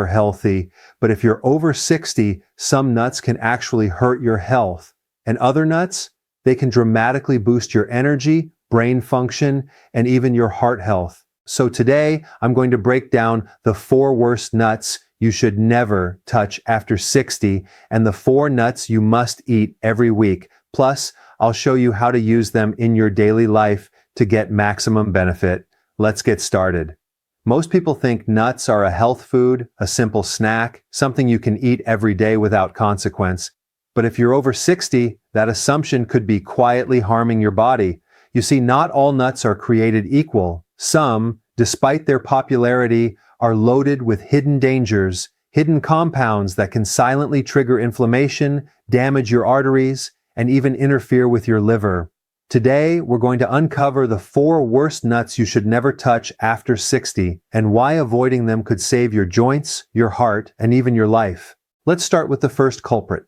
are healthy, but if you're over 60, some nuts can actually hurt your health. And other nuts, they can dramatically boost your energy, brain function, and even your heart health. So today, I'm going to break down the 4 worst nuts you should never touch after 60 and the 4 nuts you must eat every week. Plus, I'll show you how to use them in your daily life to get maximum benefit. Let's get started. Most people think nuts are a health food, a simple snack, something you can eat every day without consequence. But if you're over 60, that assumption could be quietly harming your body. You see, not all nuts are created equal. Some, despite their popularity, are loaded with hidden dangers, hidden compounds that can silently trigger inflammation, damage your arteries, and even interfere with your liver. Today, we're going to uncover the 4 worst nuts you should never touch after 60 and why avoiding them could save your joints, your heart, and even your life. Let's start with the first culprit,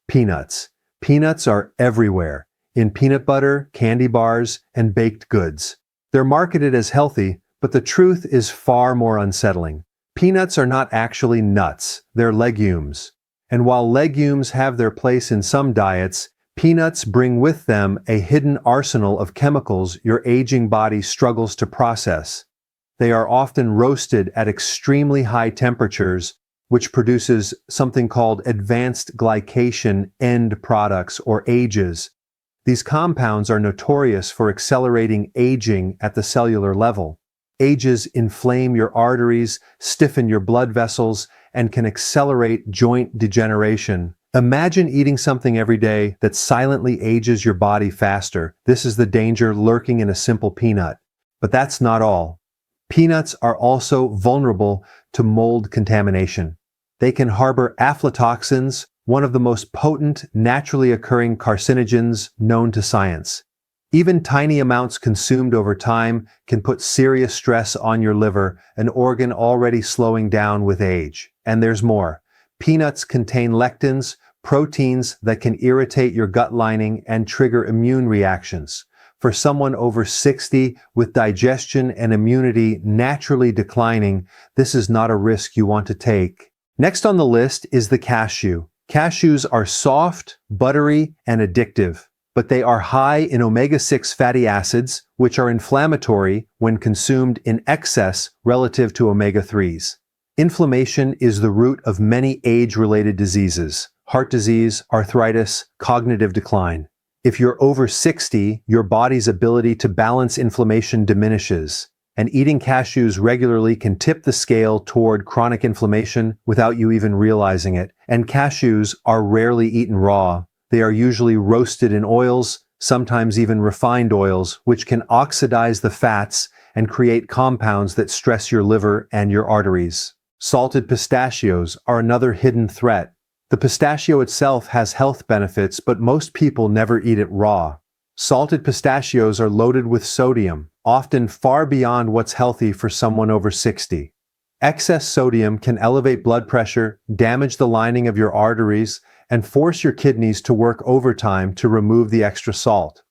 peanuts. Peanuts are everywhere, in peanut butter, candy bars, and baked goods. They're marketed as healthy, but the truth is far more unsettling. Peanuts are not actually nuts, they're legumes. And while legumes have their place in some diets, peanuts bring with them a hidden arsenal of chemicals your aging body struggles to process. They are often roasted at extremely high temperatures, which produces something called advanced glycation end products or AGEs. These compounds are notorious for accelerating aging at the cellular level. AGEs inflame your arteries, stiffen your blood vessels, and can accelerate joint degeneration. Imagine eating something every day that silently ages your body faster. This is the danger lurking in a simple peanut. But that's not all. Peanuts are also vulnerable to mold contamination. They can harbor aflatoxins, one of the most potent, naturally occurring carcinogens known to science. Even tiny amounts consumed over time can put serious stress on your liver, an organ already slowing down with age. And there's more. Peanuts contain lectins, proteins that can irritate your gut lining and trigger immune reactions. For someone over 60 with digestion and immunity naturally declining, this is not a risk you want to take. Next on the list is the cashew. Cashews are soft, buttery, and addictive, but they are high in omega-6 fatty acids, which are inflammatory when consumed in excess relative to omega-3s. Inflammation is the root of many age-related diseases: heart disease, arthritis, cognitive decline. If you're over 60, your body's ability to balance inflammation diminishes, and eating cashews regularly can tip the scale toward chronic inflammation without you even realizing it. And cashews are rarely eaten raw. They are usually roasted in oils, sometimes even refined oils, which can oxidize the fats and create compounds that stress your liver and your arteries. Salted pistachios are another hidden threat. The pistachio itself has health benefits, but most people never eat it raw. Salted pistachios are loaded with sodium, often far beyond what's healthy for someone over 60. Excess sodium can elevate blood pressure, damage the lining of your arteries, and force your kidneys to work overtime to remove the extra salt.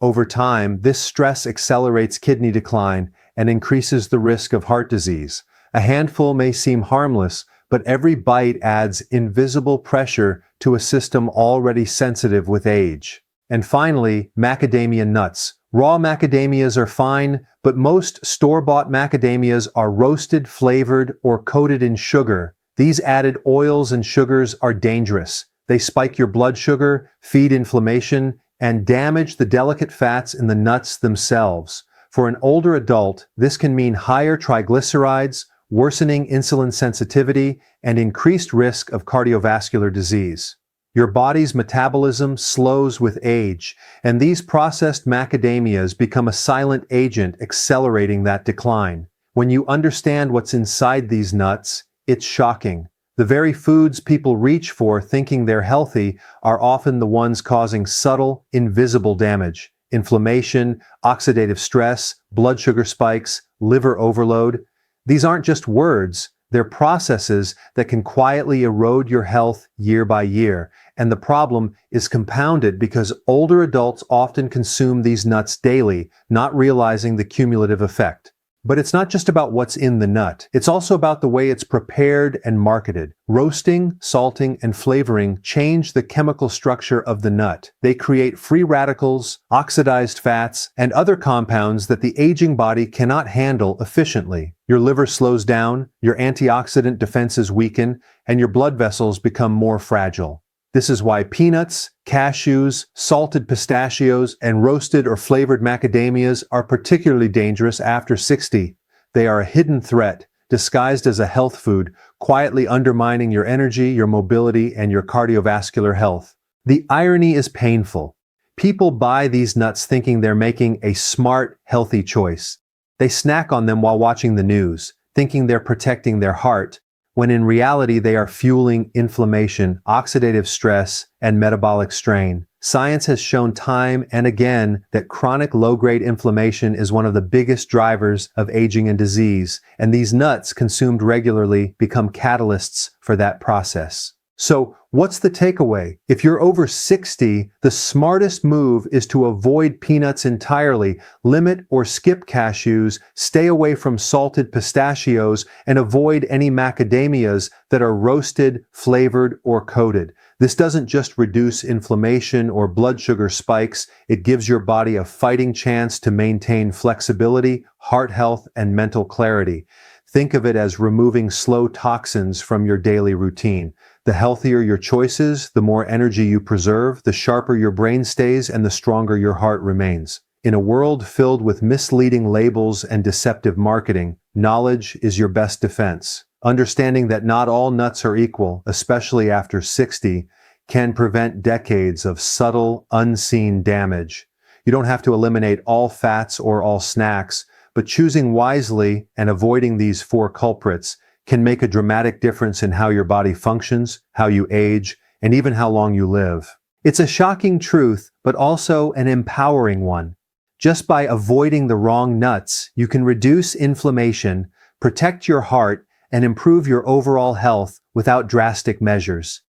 Over time, this stress accelerates kidney decline and increases the risk of heart disease. A handful may seem harmless, but every bite adds invisible pressure to a system already sensitive with age. And finally, macadamia nuts. Raw macadamias are fine, but most store-bought macadamias are roasted, flavored, or coated in sugar. These added oils and sugars are dangerous. They spike your blood sugar, feed inflammation, and damage the delicate fats in the nuts themselves. For an older adult, this can mean higher triglycerides, worsening insulin sensitivity, and increased risk of cardiovascular disease. Your body's metabolism slows with age, and these processed macadamias become a silent agent accelerating that decline. When you understand what's inside these nuts, it's shocking. The very foods people reach for thinking they're healthy are often the ones causing subtle, invisible damage. Inflammation, oxidative stress, blood sugar spikes, liver overload. These aren't just words, they're processes that can quietly erode your health year by year. And the problem is compounded because older adults often consume these nuts daily, not realizing the cumulative effect. But it's not just about what's in the nut. It's also about the way it's prepared and marketed. Roasting, salting, and flavoring change the chemical structure of the nut. They create free radicals, oxidized fats, and other compounds that the aging body cannot handle efficiently. Your liver slows down, your antioxidant defenses weaken, and your blood vessels become more fragile. This is why peanuts, cashews, salted pistachios, and roasted or flavored macadamias are particularly dangerous after 60. They are a hidden threat, disguised as a health food, quietly undermining your energy, your mobility, and your cardiovascular health. The irony is painful. People buy these nuts thinking they're making a smart, healthy choice. They snack on them while watching the news, thinking they're protecting their heart, when in reality they are fueling inflammation, oxidative stress, and metabolic strain. Science has shown time and again that chronic low-grade inflammation is one of the biggest drivers of aging and disease, and these nuts consumed regularly become catalysts for that process. So, what's the takeaway? If you're over 60, the smartest move is to avoid peanuts entirely, limit or skip cashews, stay away from salted pistachios, and avoid any macadamias that are roasted, flavored, or coated. This doesn't just reduce inflammation or blood sugar spikes, it gives your body a fighting chance to maintain flexibility, heart health, and mental clarity. Think of it as removing slow toxins from your daily routine. The healthier your choices, the more energy you preserve, the sharper your brain stays, and the stronger your heart remains. In a world filled with misleading labels and deceptive marketing, knowledge is your best defense. Understanding that not all nuts are equal, especially after 60, can prevent decades of subtle, unseen damage. You don't have to eliminate all fats or all snacks, but choosing wisely and avoiding these four culprits can make a dramatic difference in how your body functions, how you age, and even how long you live. It's a shocking truth, but also an empowering one. Just by avoiding the wrong nuts, you can reduce inflammation, protect your heart, and improve your overall health without drastic measures.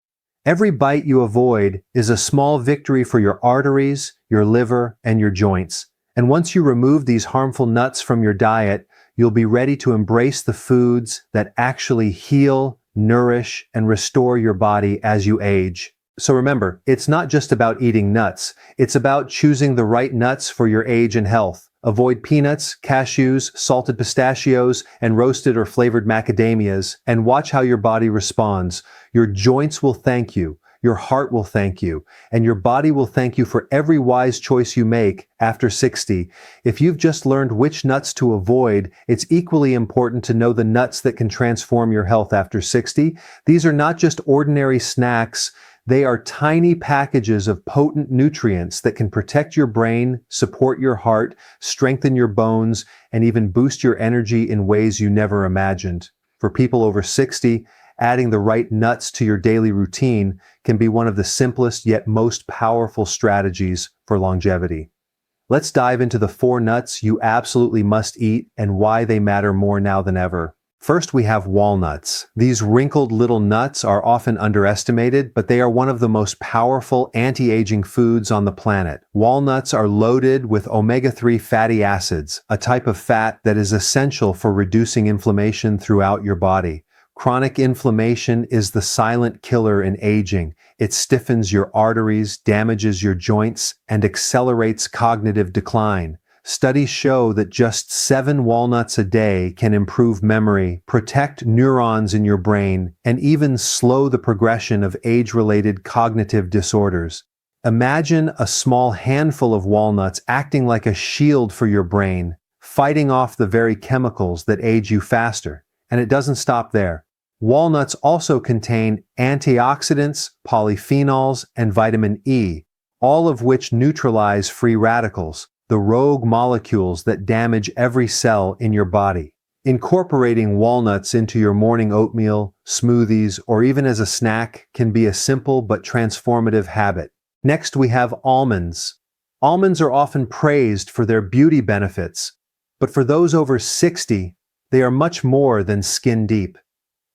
Every bite you avoid is a small victory for your arteries, your liver, and your joints. And once you remove these harmful nuts from your diet, you'll be ready to embrace the foods that actually heal, nourish, and restore your body as you age. So remember, it's not just about eating nuts. It's about choosing the right nuts for your age and health. Avoid peanuts, cashews, salted pistachios, and roasted or flavored macadamias, and watch how your body responds. Your joints will thank you. Your heart will thank you, and your body will thank you for every wise choice you make after 60. If you've just learned which nuts to avoid, it's equally important to know the nuts that can transform your health after 60. These are not just ordinary snacks. They are tiny packages of potent nutrients that can protect your brain, support your heart, strengthen your bones, and even boost your energy in ways you never imagined. For people over 60, adding the right nuts to your daily routine can be one of the simplest yet most powerful strategies for longevity. Let's dive into the 4 nuts you absolutely must eat and why they matter more now than ever. First, we have walnuts. These wrinkled little nuts are often underestimated, but they are one of the most powerful anti-aging foods on the planet. Walnuts are loaded with omega-3 fatty acids, a type of fat that is essential for reducing inflammation throughout your body. Chronic inflammation is the silent killer in aging. It stiffens your arteries, damages your joints, and accelerates cognitive decline. Studies show that just 7 walnuts a day can improve memory, protect neurons in your brain, and even slow the progression of age-related cognitive disorders. Imagine a small handful of walnuts acting like a shield for your brain, fighting off the very chemicals that age you faster. And it doesn't stop there. Walnuts also contain antioxidants, polyphenols, and vitamin E, all of which neutralize free radicals, the rogue molecules that damage every cell in your body. Incorporating walnuts into your morning oatmeal, smoothies, or even as a snack can be a simple but transformative habit. Next, we have almonds. Almonds are often praised for their beauty benefits, but for those over 60, they are much more than skin deep.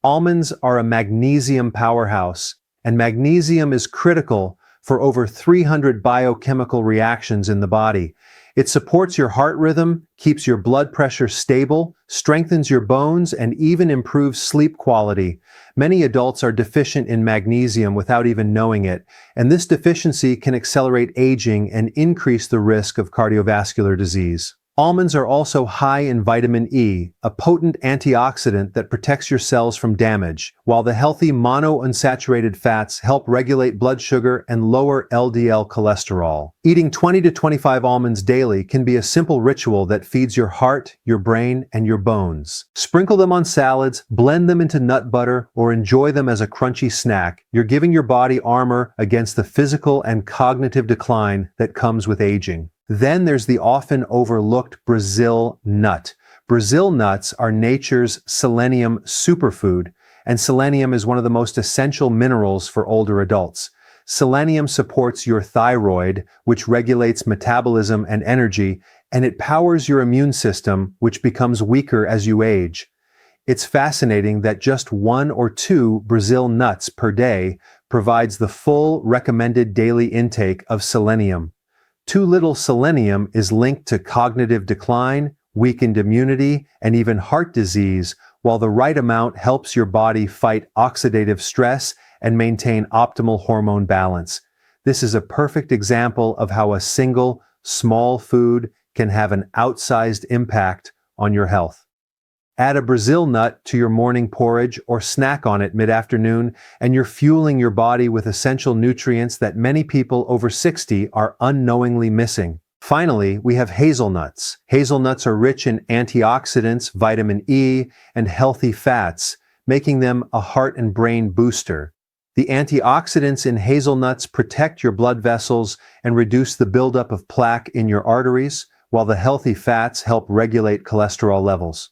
Almonds are a magnesium powerhouse, and magnesium is critical for over 300 biochemical reactions in the body. It supports your heart rhythm, keeps your blood pressure stable, strengthens your bones, and even improves sleep quality. Many adults are deficient in magnesium without even knowing it, and this deficiency can accelerate aging and increase the risk of cardiovascular disease. Almonds are also high in vitamin E, a potent antioxidant that protects your cells from damage, while the healthy monounsaturated fats help regulate blood sugar and lower LDL cholesterol. Eating 20 to 25 almonds daily can be a simple ritual that feeds your heart, your brain, and your bones. Sprinkle them on salads, blend them into nut butter, or enjoy them as a crunchy snack. You're giving your body armor against the physical and cognitive decline that comes with aging. Then there's the often overlooked Brazil nut. Brazil nuts are nature's selenium superfood, and selenium is one of the most essential minerals for older adults. Selenium supports your thyroid, which regulates metabolism and energy, and it powers your immune system, which becomes weaker as you age. It's fascinating that just 1 or 2 Brazil nuts per day provides the full recommended daily intake of selenium. Too little selenium is linked to cognitive decline, weakened immunity, and even heart disease, while the right amount helps your body fight oxidative stress and maintain optimal hormone balance. This is a perfect example of how a single, small food can have an outsized impact on your health. Add a Brazil nut to your morning porridge or snack on it mid-afternoon, and you're fueling your body with essential nutrients that many people over 60 are unknowingly missing. Finally, we have hazelnuts. Hazelnuts are rich in antioxidants, vitamin E, and healthy fats, making them a heart and brain booster. The antioxidants in hazelnuts protect your blood vessels and reduce the buildup of plaque in your arteries, while the healthy fats help regulate cholesterol levels.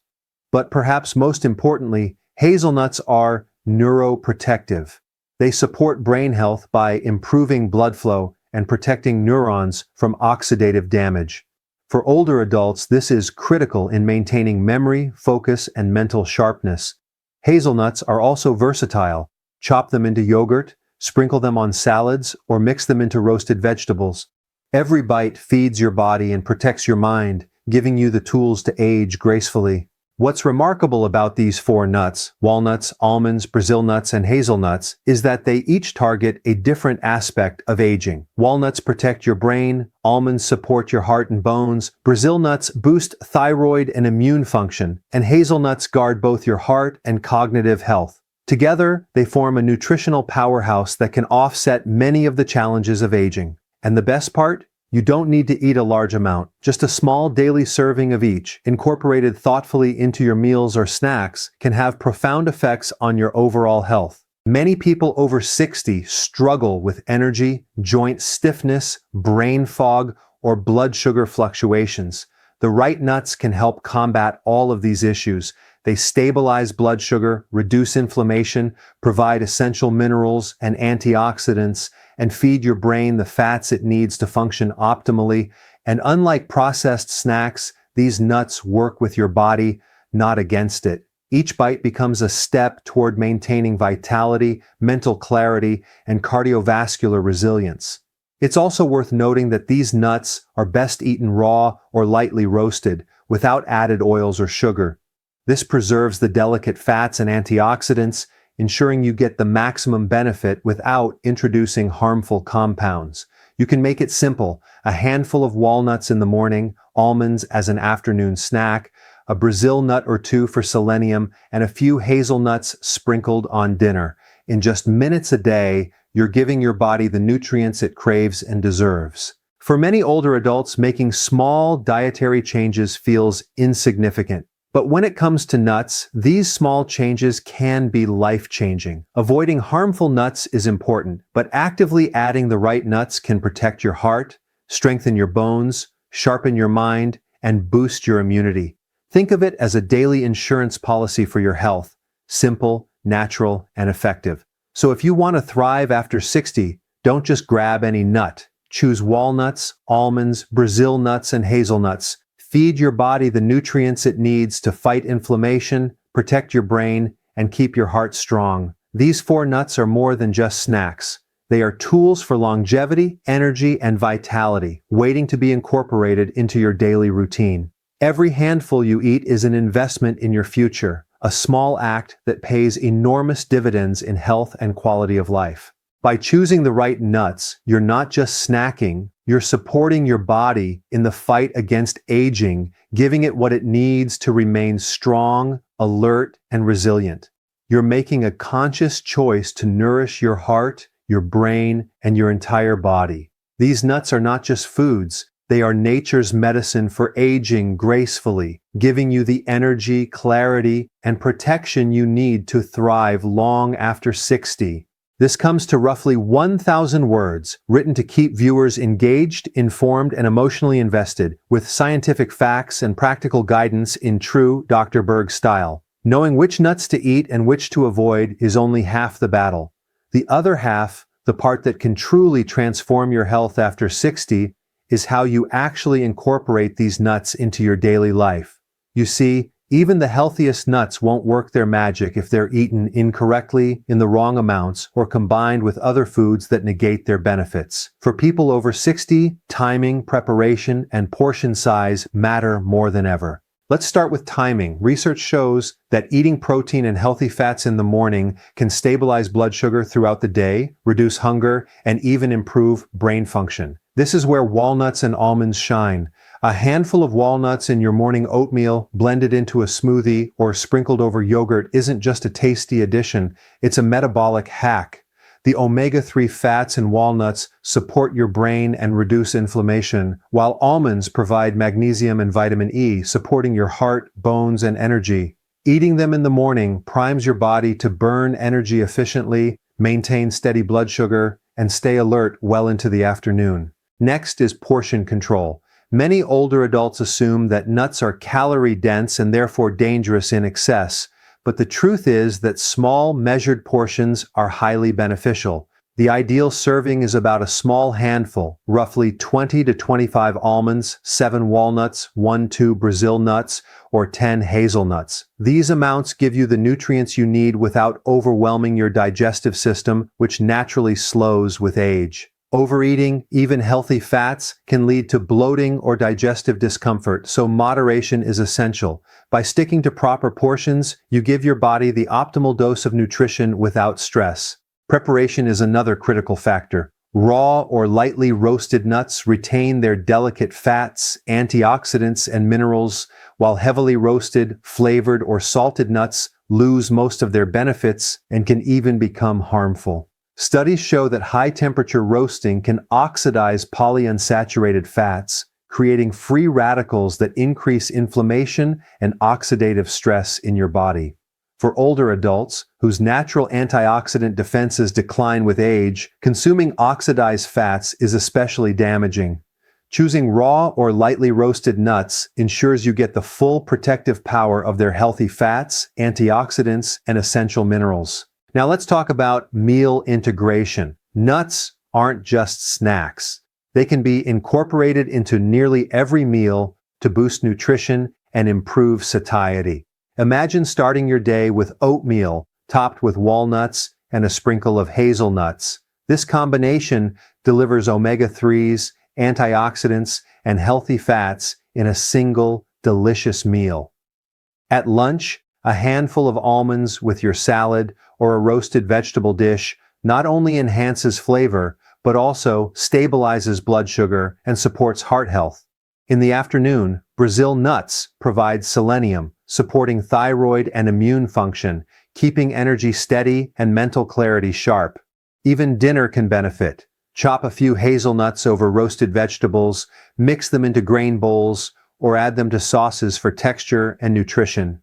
But perhaps most importantly, hazelnuts are neuroprotective. They support brain health by improving blood flow and protecting neurons from oxidative damage. For older adults, this is critical in maintaining memory, focus, and mental sharpness. Hazelnuts are also versatile. Chop them into yogurt, sprinkle them on salads, or mix them into roasted vegetables. Every bite feeds your body and protects your mind, giving you the tools to age gracefully. What's remarkable about these 4 nuts, walnuts, almonds, Brazil nuts, and hazelnuts, is that they each target a different aspect of aging. Walnuts protect your brain, almonds support your heart and bones, Brazil nuts boost thyroid and immune function, and hazelnuts guard both your heart and cognitive health. Together, they form a nutritional powerhouse that can offset many of the challenges of aging. And the best part? You don't need to eat a large amount. Just a small daily serving of each, incorporated thoughtfully into your meals or snacks, can have profound effects on your overall health. Many people over 60 struggle with energy, joint stiffness, brain fog, or blood sugar fluctuations. The right nuts can help combat all of these issues. They stabilize blood sugar, reduce inflammation, provide essential minerals and antioxidants, and feed your brain the fats it needs to function optimally. And unlike processed snacks, these nuts work with your body, not against it. Each bite becomes a step toward maintaining vitality, mental clarity, and cardiovascular resilience. It's also worth noting that these nuts are best eaten raw or lightly roasted, without added oils or sugar. This preserves the delicate fats and antioxidants, ensuring you get the maximum benefit without introducing harmful compounds. You can make it simple: a handful of walnuts in the morning, almonds as an afternoon snack, a Brazil nut or 2 for selenium, and a few hazelnuts sprinkled on dinner. In just minutes a day, you're giving your body the nutrients it craves and deserves. For many older adults, making small dietary changes feels insignificant. But when it comes to nuts, these small changes can be life-changing. Avoiding harmful nuts is important, but actively adding the right nuts can protect your heart, strengthen your bones, sharpen your mind, and boost your immunity. Think of it as a daily insurance policy for your health: simple, natural, and effective. So if you want to thrive after 60, don't just grab any nut. Choose walnuts, almonds, Brazil nuts, and hazelnuts. Feed your body the nutrients it needs to fight inflammation, protect your brain, and keep your heart strong. These 4 nuts are more than just snacks. They are tools for longevity, energy, and vitality, waiting to be incorporated into your daily routine. Every handful you eat is an investment in your future, a small act that pays enormous dividends in health and quality of life. By choosing the right nuts, you're not just snacking, you're supporting your body in the fight against aging, giving it what it needs to remain strong, alert, and resilient. You're making a conscious choice to nourish your heart, your brain, and your entire body. These nuts are not just foods, they are nature's medicine for aging gracefully, giving you the energy, clarity, and protection you need to thrive long after 60. This comes to roughly 1,000 words, written to keep viewers engaged, informed, and emotionally invested, with scientific facts and practical guidance in true Dr. Berg style. Knowing which nuts to eat and which to avoid is only half the battle. The other half, the part that can truly transform your health after 60, is how you actually incorporate these nuts into your daily life. You see, even the healthiest nuts won't work their magic if they're eaten incorrectly, in the wrong amounts, or combined with other foods that negate their benefits. For people over 60, timing, preparation, and portion size matter more than ever. Let's start with timing. Research shows that eating protein and healthy fats in the morning can stabilize blood sugar throughout the day, reduce hunger, and even improve brain function. This is where walnuts and almonds shine. A handful of walnuts in your morning oatmeal, blended into a smoothie, or sprinkled over yogurt isn't just a tasty addition, it's a metabolic hack. The omega-3 fats in walnuts support your brain and reduce inflammation, while almonds provide magnesium and vitamin E, supporting your heart, bones, and energy. Eating them in the morning primes your body to burn energy efficiently, maintain steady blood sugar, and stay alert well into the afternoon. Next is portion control. Many older adults assume that nuts are calorie-dense and therefore dangerous in excess, but the truth is that small, measured portions are highly beneficial. The ideal serving is about a small handful, roughly 20 to 25 almonds, 7 walnuts, 1-2 Brazil nuts, or 10 hazelnuts. These amounts give you the nutrients you need without overwhelming your digestive system, which naturally slows with age. Overeating, even healthy fats, can lead to bloating or digestive discomfort, so moderation is essential. By sticking to proper portions, you give your body the optimal dose of nutrition without stress. Preparation is another critical factor. Raw or lightly roasted nuts retain their delicate fats, antioxidants, and minerals, while heavily roasted, flavored, or salted nuts lose most of their benefits and can even become harmful. Studies show that high-temperature roasting can oxidize polyunsaturated fats, creating free radicals that increase inflammation and oxidative stress in your body. For older adults, whose natural antioxidant defenses decline with age, consuming oxidized fats is especially damaging. Choosing raw or lightly roasted nuts ensures you get the full protective power of their healthy fats, antioxidants, and essential minerals. Now let's talk about meal integration. Nuts aren't just snacks. They can be incorporated into nearly every meal to boost nutrition and improve satiety. Imagine starting your day with oatmeal topped with walnuts and a sprinkle of hazelnuts. This combination delivers omega-3s, antioxidants, and healthy fats in a single, delicious meal. At lunch, a handful of almonds with your salad or a roasted vegetable dish not only enhances flavor, but also stabilizes blood sugar and supports heart health. In the afternoon, Brazil nuts provide selenium, supporting thyroid and immune function, keeping energy steady and mental clarity sharp. Even dinner can benefit. Chop a few hazelnuts over roasted vegetables, mix them into grain bowls, or add them to sauces for texture and nutrition.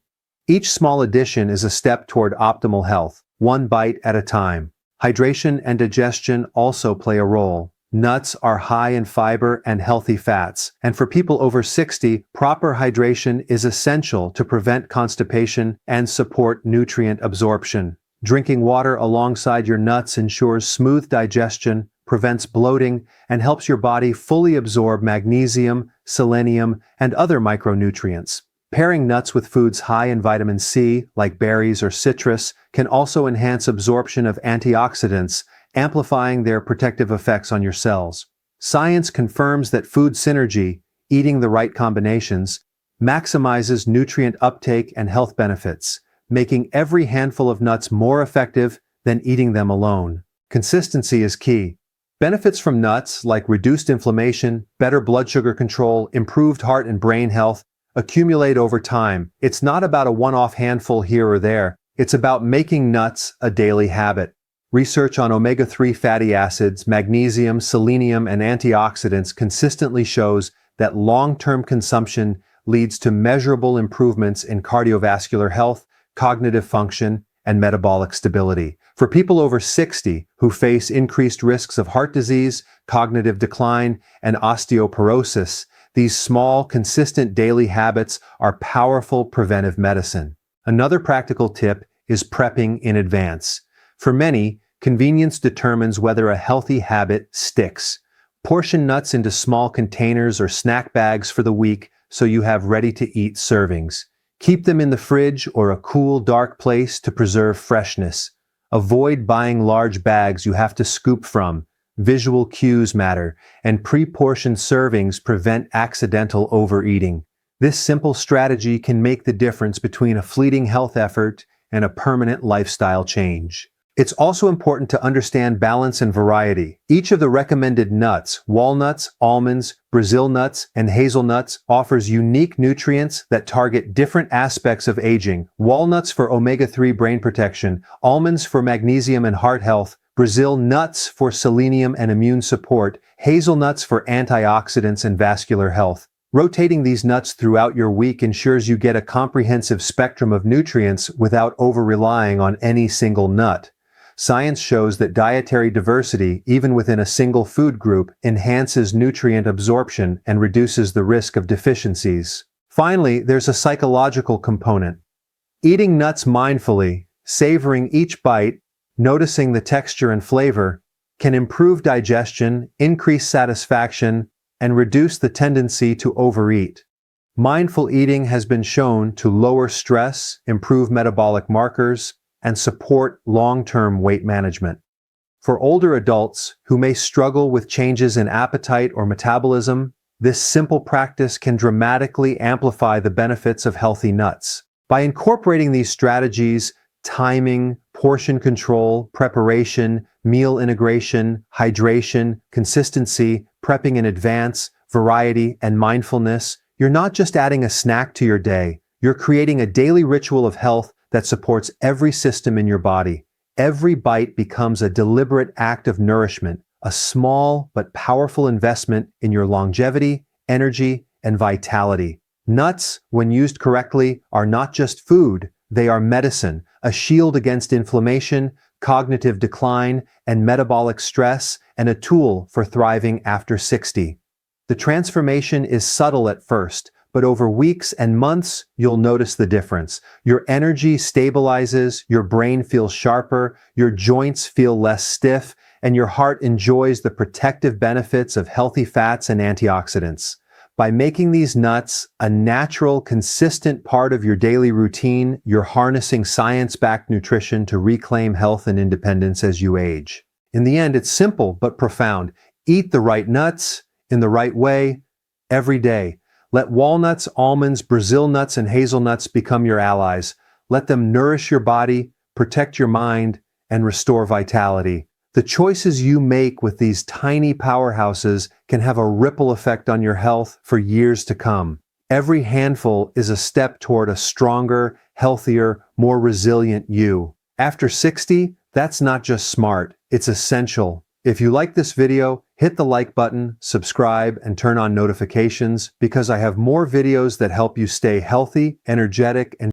Each small addition is a step toward optimal health, one bite at a time. Hydration and digestion also play a role. Nuts are high in fiber and healthy fats, and for people over 60, proper hydration is essential to prevent constipation and support nutrient absorption. Drinking water alongside your nuts ensures smooth digestion, prevents bloating, and helps your body fully absorb magnesium, selenium, and other micronutrients. Pairing nuts with foods high in vitamin C, like berries or citrus, can also enhance absorption of antioxidants, amplifying their protective effects on your cells. Science confirms that food synergy, eating the right combinations, maximizes nutrient uptake and health benefits, making every handful of nuts more effective than eating them alone. Consistency is key. Benefits from nuts, like reduced inflammation, better blood sugar control, improved heart and brain health, accumulate over time. It's not about a one-off handful here or there. It's about making nuts a daily habit. Research on omega-3 fatty acids, magnesium, selenium, and antioxidants consistently shows that long-term consumption leads to measurable improvements in cardiovascular health, cognitive function, and metabolic stability. For people over 60 who face increased risks of heart disease, cognitive decline, and osteoporosis, these small, consistent daily habits are powerful preventive medicine. Another practical tip is prepping in advance. For many, convenience determines whether a healthy habit sticks. Portion nuts into small containers or snack bags for the week so you have ready-to-eat servings. Keep them in the fridge or a cool, dark place to preserve freshness. Avoid buying large bags you have to scoop from. Visual cues matter, and pre-portioned servings prevent accidental overeating. This simple strategy can make the difference between a fleeting health effort and a permanent lifestyle change. It's also important to understand balance and variety. Each of the recommended nuts, walnuts, almonds, Brazil nuts, and hazelnuts, offers unique nutrients that target different aspects of aging. Walnuts for omega-3 brain protection, almonds for magnesium and heart health, Brazil nuts for selenium and immune support, hazelnuts for antioxidants and vascular health. Rotating these nuts throughout your week ensures you get a comprehensive spectrum of nutrients without over-relying on any single nut. Science shows that dietary diversity, even within a single food group, enhances nutrient absorption and reduces the risk of deficiencies. Finally, there's a psychological component. Eating nuts mindfully, savoring each bite, noticing the texture and flavor, can improve digestion, increase satisfaction, and reduce the tendency to overeat. Mindful eating has been shown to lower stress, improve metabolic markers, and support long-term weight management. For older adults who may struggle with changes in appetite or metabolism, this simple practice can dramatically amplify the benefits of healthy nuts. By incorporating these strategies, timing, portion control, preparation, meal integration, hydration, consistency, prepping in advance, variety, and mindfulness, you're not just adding a snack to your day, you're creating a daily ritual of health that supports every system in your body. Every bite becomes a deliberate act of nourishment, a small but powerful investment in your longevity, energy, and vitality. Nuts, when used correctly, are not just food, they are medicine, a shield against inflammation, cognitive decline, and metabolic stress, and a tool for thriving after 60. The transformation is subtle at first, but over weeks and months, you'll notice the difference. Your energy stabilizes, your brain feels sharper, your joints feel less stiff, and your heart enjoys the protective benefits of healthy fats and antioxidants. By making these nuts a natural, consistent part of your daily routine, you're harnessing science-backed nutrition to reclaim health and independence as you age. In the end, it's simple but profound. Eat the right nuts in the right way every day. Let walnuts, almonds, Brazil nuts, and hazelnuts become your allies. Let them nourish your body, protect your mind, and restore vitality. The choices you make with these tiny powerhouses can have a ripple effect on your health for years to come. Every handful is a step toward a stronger, healthier, more resilient you. After 60, that's not just smart, it's essential. If you like this video, hit the like button, subscribe, and turn on notifications because I have more videos that help you stay healthy, energetic, and